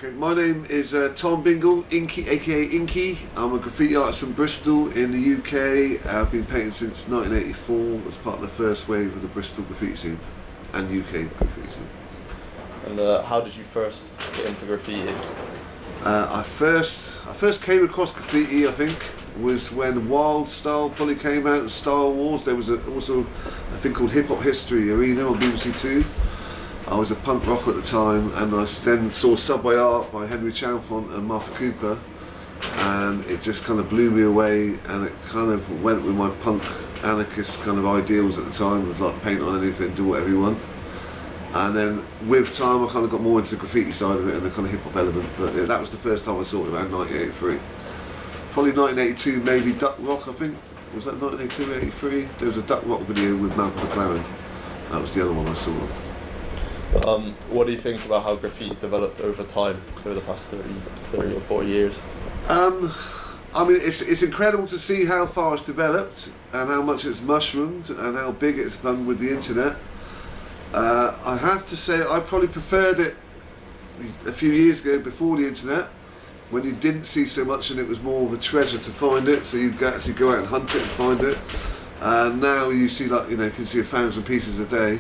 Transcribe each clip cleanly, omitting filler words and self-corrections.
Okay, my name is Tom Bingle, Inkie, aka Inkie. I'm a graffiti artist from Bristol in the UK. I've been painting since 1984 as part of the first wave of the Bristol graffiti scene and UK graffiti scene. And how did you first get into graffiti? I first came across graffiti, I think, was when Wild Style probably came out and Star Wars. There was also a thing called Hip Hop History Arena on BBC Two. I was a punk rocker at the time, and I then saw Subway Art by Henry Chalfont and Martha Cooper, and it just kind of blew me away, and it kind of went with my punk anarchist kind of ideals at the time, of like paint on anything, do whatever you want. And then with time I kind of got more into the graffiti side of it and the kind of hip hop element, but yeah, that was the first time I saw it, around 1983. Probably 1982, maybe Duck Rock, I think. Was that 1982, 83? There was a Duck Rock video with Malcolm McLaren. That was the other one I saw. What do you think about how graffiti's developed over time, over the past 30 or 40 years? I mean, it's incredible to see how far it's developed and how much it's mushroomed and how big it's done with the internet. I have to say I probably preferred it a few years ago, before the internet, when you didn't see so much and it was more of a treasure to find it, so you'd actually go out and hunt it and find it. Now you see, like, you know, you can see 1,000 pieces a day.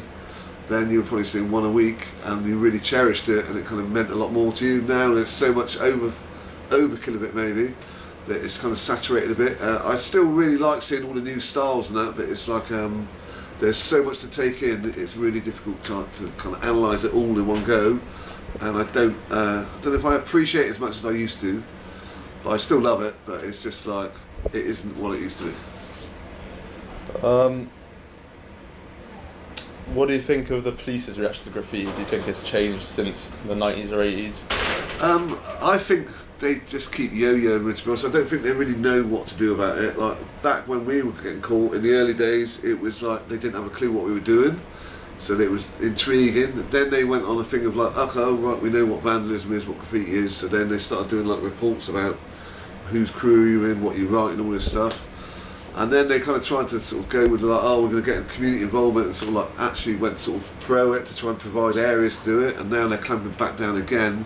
Then you were probably seeing one a week, and you really cherished it, and it kind of meant a lot more to you. Now there's so much overkill of it, maybe, that it's kind of saturated a bit. I still really like seeing all the new styles and that, but it's like there's so much to take in. It's really difficult to kind of analyse it all in one go, and I don't know if I appreciate it as much as I used to, but I still love it. But it's just like it isn't what it used to be. What do you think of the police's reaction to graffiti? Do you think it's changed since the 90s or 80s? I think they just keep yo-yoing, to be honest. I don't think they really know what to do about it. Like, back when we were getting caught in the early days, it was like they didn't have a clue what we were doing, so it was intriguing. Then they went on a thing of like, okay, right, we know what vandalism is, what graffiti is, so then they started doing like reports about whose crew you're in, what you're writing, all this stuff. And then they kind of tried to sort of go with like, oh, we're going to get community involvement, and sort of like actually went sort of pro it to try and provide areas to do it, and now they're clamping back down again.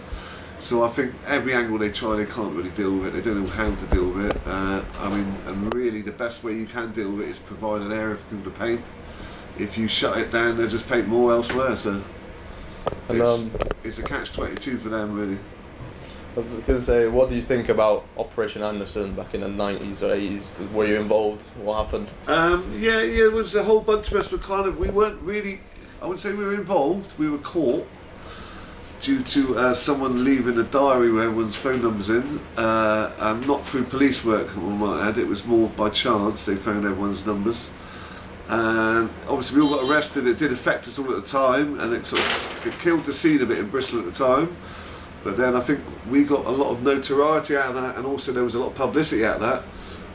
So I think every angle they try, they can't really deal with it. They don't know how to deal with it. I mean, and really the best way you can deal with it is provide an area for people to paint. If you shut it down, they'll just paint more elsewhere. So it's a catch-22 for them, really. I was going to say, what do you think about Operation Anderson back in the 90s or 80s? Were you involved? What happened? Yeah, it was a whole bunch of us, but kind of, we weren't really, I wouldn't say we were involved, we were caught due to someone leaving a diary with everyone's phone numbers in, and not through police work, I might add. It was more by chance they found everyone's numbers. And obviously we all got arrested. It did affect us all at the time, and it killed the scene a bit in Bristol at the time. But then I think we got a lot of notoriety out of that, and also there was a lot of publicity out of that,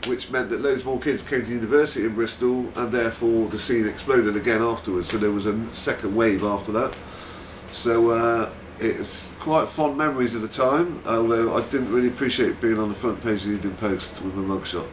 which meant that loads more kids came to university in Bristol, and therefore the scene exploded again afterwards. So there was a second wave after that. So it's quite fond memories of the time, although I didn't really appreciate being on the front page of the Evening Post with my mugshot.